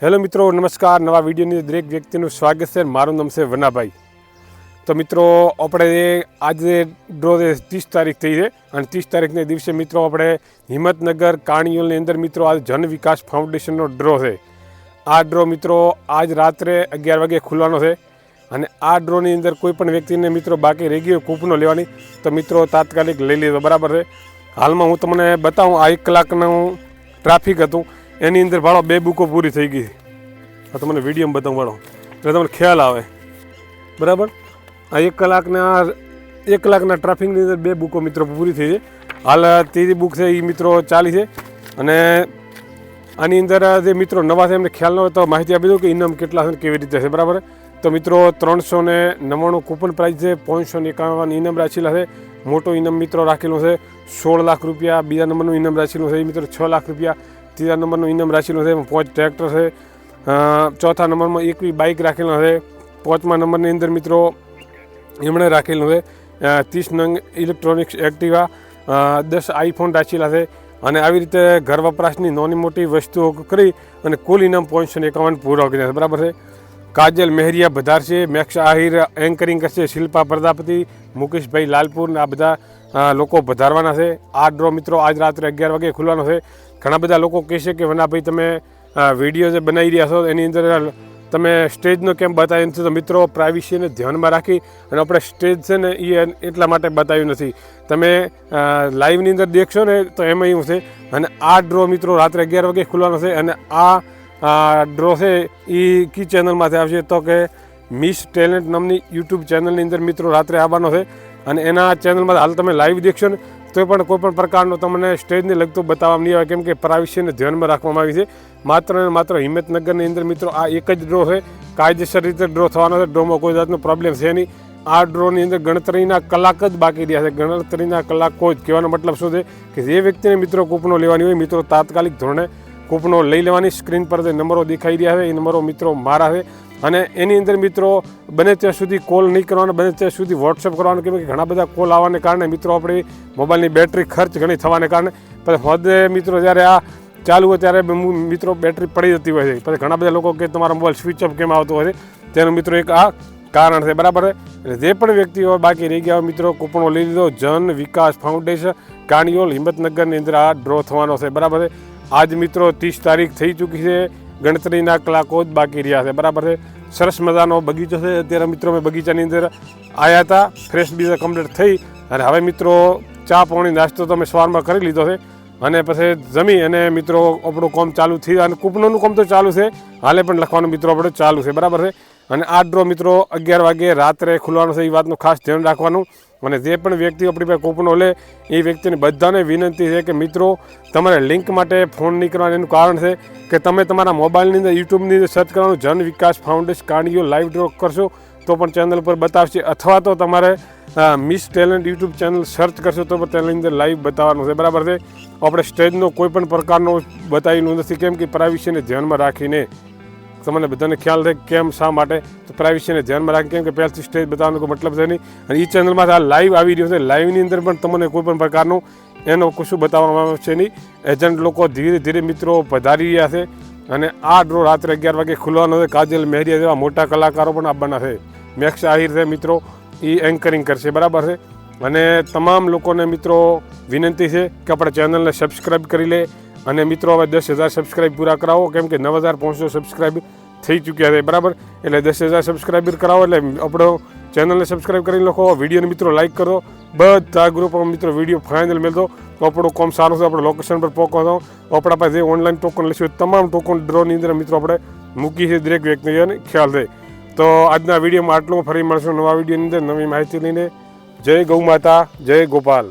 Hello મિત્રો, નમસ્કાર. નવા વિડીયોની દરેક વ્યક્તિનું સ્વાગત છે. મારું નામ છે વનાભાઈ. તો મિત્રો, આપણે આજે ડ્રો 30 તારીખ થઈ છે અને 30 તારીખને દિવસે મિત્રો આપણે હિંમતનગર કાણિયોલની અંદર મિત્રો આ જન વિકાસ ફાઉન્ડેશનનો ડ્રો છે. આ ડ્રો મિત્રો આજ રાત્રે 11 વાગે ખુલવાનો છે અને આ ડ્રોની અંદર કોઈ પણ વ્યક્તિને મિત્રો બાકી રહી ગયો કૂપનો લેવાની તો મિત્રો તાત્કાલિક લઈ લીધો, બરાબર છે. હાલમાં હું તમને બતાવું, આ 1 કલાકનું ટ્રાફિક હતું, એની અંદર ભાડો 2 બુકો પૂરી થઈ ગઈ. આ તમને વિડીયોમાં બતાવું ભાડો એટલે તમને ખ્યાલ આવે, બરાબર. આ 1 કલાકના ટ્રાફિકની અંદર 2 બુકો મિત્રો પૂરી થઈ છે. હાલ 3 બુક છે એ મિત્રો ચાલી છે અને આની અંદર જે મિત્રો નવા છે એમને ખ્યાલ ન હોય તો માહિતી આપી દઉં કે ઇનામ કેટલા છે કેવી રીતે છે, બરાબર. તો મિત્રો 399 કૂપન પ્રાઇસ છે, 551 ઇનામ રાખેલા છે. મોટો ઇનામ મિત્રો રાખેલો છે 16 લાખ રૂપિયા. બીજા નંબરનું ઇનામ રાખેલું છે એ મિત્રો 6 લાખ રૂપિયા. ત્રીજા નંબરનું ઇનામ રાખેલું છે 5 ટ્રેક્ટર છે. ચોથા નંબરમાં 21 બાઇક રાખેલા છે. 5મા નંબરની અંદર મિત્રો એમણે રાખેલું છે 30 નંગ ઇલેક્ટ્રોનિક્સ એક્ટિવા, 10 આઈફોન રાખેલા છે. અને આવી રીતે ઘર વપરાશની નાની મોટી વસ્તુઓ કરી અને કુલ ઇનામ 551 પૂરા કર્યા છે, બરાબર છે. કાજલ મહેરિયા વધારશે, મેક્સ આહિર એન્કરિંગ કરશે, શિલ્પા પ્રજાપતિ, મુકેશભાઈ લાલપુર આ બધા લોકો વધારવાના છે. આ ડ્રો મિત્રો આજ રાત્રે 11 વાગે ખુલવાનો છે. ઘણા બધા લોકો કહેશે કે વનાભાઈ તમે વિડીયો જે બનાવી રહ્યા છો એની અંદર તમે સ્ટેજનો કેમ બતાવ્યું નથી, તો મિત્રો પ્રાઇવસીને ધ્યાનમાં રાખી અને આપણે સ્ટેજ છે ને એ એટલા માટે બતાવ્યું નથી. તમે લાઈવની અંદર દેખશો ને તો એમાં એવું છે. અને આ ડ્રો મિત્રો રાત્રે 11 વાગે ખુલવાનો છે અને આ ડ્રો છે એ કી ચેનલમાંથી આવશે તો કે મિસ ટેલેન્ટ નામની યુટ્યુબ ચેનલની અંદર મિત્રો રાત્રે આવવાનો છે. અને એના ચેનલમાં હાલ તમે લાઈવ દેખશો ને તો પણ કોઈ પણ પ્રકારનો તમને સ્ટેજને લગતું બતાવવામાં નહીં આવે, કેમ કે પ્રાઇવસીને ધ્યાનમાં રાખવામાં આવી છે. માત્ર ને માત્ર હિંમતનગરની અંદર મિત્રો આ એક જ ડ્રો છે, કાયદેસર રીતે ડ્રો થવાનો છે. ડ્રોમાં કોઈ જાતનો પ્રોબ્લેમ છે નહીં. આ ડ્રોની અંદર ગણતરીના કલાક જ બાકી રહ્યા છે. ગણતરીના કલાકો જ કહેવાનો મતલબ શું છે કે જે વ્યક્તિને મિત્રો કૂપનો લેવાની હોય મિત્રો તાત્કાલિક ધોરણે કૂપનો લઈ લેવાની. સ્ક્રીન પર જે નંબરો દેખાઈ રહ્યા છે એ નંબરો મિત્રો મારા છે અને એની અંદર મિત્રો બને ત્યાં સુધી કોલ નહીં કરવાનો, બને ત્યાં સુધી વોટ્સઅપ કરવાનું, કેમ કે ઘણા બધા કોલ આવવાને કારણે મિત્રો આપણી મોબાઈલની બેટરી ખર્ચ ઘણી થવાને કારણે પછી હદે મિત્રો જ્યારે આ ચાલુ હોય ત્યારે મિત્રો બેટરી પડી જતી હોય છે. પછી ઘણા બધા લોકો કે તમારો મોબાઈલ સ્વિચ ઓફ કેમ આવતો હોય છે, તેનું મિત્રો એક આ કારણ છે, બરાબર છે. એટલે જે પણ વ્યક્તિઓ બાકી રહી ગયા હોય મિત્રો કૂપનો લઈ લીધો. જન વિકાસ ફાઉન્ડેશન કાણિયોલ હિંમતનગરની અંદર આ ડ્રો થવાનો છે, બરાબર છે. આજ મિત્રો 30 તારીખ થઈ ચૂકી છે, ગણતરીના કલાકો જ બાકી રહ્યા છે, બરાબર છે. સરસ મજાનો બગીચો છે. અત્યારે મિત્રો મેં બગીચાની અંદર આવ્યા હતા, ફ્રેશ બીજા કમ્પ્લીટ થઈ અને હવે મિત્રો ચા પાણી નાસ્તો તો મેં સવારમાં કરી લીધો છે અને પછી જમી અને મિત્રો આપણું કામ ચાલુ થયું અને કૂપનોનું કામ તો ચાલુ છે, હાલે પણ લખવાનું મિત્રો આપણે ચાલુ છે, બરાબર છે. અને આ ડ્રો મિત્રો 11 વાગે રાત્રે ખુલવાનો છે, એ વાતનું ખાસ ધ્યાન રાખવાનું. અને જે પણ વ્યક્તિ આપણી પાસે કૂપનો લે એ વ્યક્તિને બધાને વિનંતી છે કે મિત્રો તમારે લિંક માટે ફોન નહીં કરવાનું. એનું કારણ છે કે તમે તમારા મોબાઈલની અંદર યુટ્યુબની અંદર સર્ચ કરવાનું જન વિકાસ ફાઉન્ડેશન કાણિયોલ લાઈવ ડ્રો કરશો તો પણ ચેનલ પર બતાવશે, અથવા તો તમારે miss talent YouTube channel search કરશો તો પણ તેની અંદર લાઈવ બતાવવાનું છે, બરાબર છે. આપણે સ્ટેજનો કોઈ પણ પ્રકારનો બતાવેલું નથી, કેમ કે પ્રાઇવસીને ધ્યાનમાં રાખીને તમને બધાને ખ્યાલ છે કેમ શા માટે, તો પ્રાઇવસીને ધ્યાનમાં રાખી, કેમ કે પહેલાંથી સ્ટેજ બતાવવાનો કોઈ મતલબ છે નહીં. અને એ ચેનલમાં આ લાઈવ આવી રહ્યો છે, લાઈવની અંદર પણ તમને કોઈ પણ પ્રકારનું એનો કશું બતાવવામાં આવશે નહીં. એજન્ટ લોકો ધીરે ધીરે મિત્રો પધારી રહ્યા છે અને આ ડ્રો રાત્રે 11 વાગે ખુલવાનો છે. કાજલ મહેરિયા જેવા મોટા કલાકારો પણ આવવાના છે. મેક્સ આહિર છે મિત્રો એ એન્કરિંગ કરશે, બરાબર છે. અને તમામ લોકોને મિત્રો વિનંતી છે કે આપણે ચેનલને સબસ્ક્રાઈબ કરી લે અને મિત્રો હવે 10,000 સબસ્ક્રાઈબ પૂરા કરાવો, કેમ કે 9,500 સબસ્ક્રાઈબ થઈ ચૂક્યા છે, બરાબર. એટલે 10,000 સબસ્ક્રાઈબર કરાવો એટલે આપણો ચેનલને સબસ્ક્રાઈબ કરી લખો, વિડીયોને મિત્રો લાઇક કરો, બધા ગ્રુપમાં મિત્રો વિડીયો ફાઇનલ મેળવો તો આપણું કામ સારું છે. આપણે લોકેશન પર પહોંચો, આપણા પાસે જે ઓનલાઈન ટોકન લઈશું તમામ ટોકન ડ્રોની અંદર મિત્રો આપણે મૂકી છે, દરેક વ્યક્તિને ખ્યાલ છે. તો આજના વિડીયોમાં આટલું, ફરી મળશું નવા વિડીયોની અંદર નવી માહિતી લઈને. જય ગૌ માતા, જય ગોપાલ.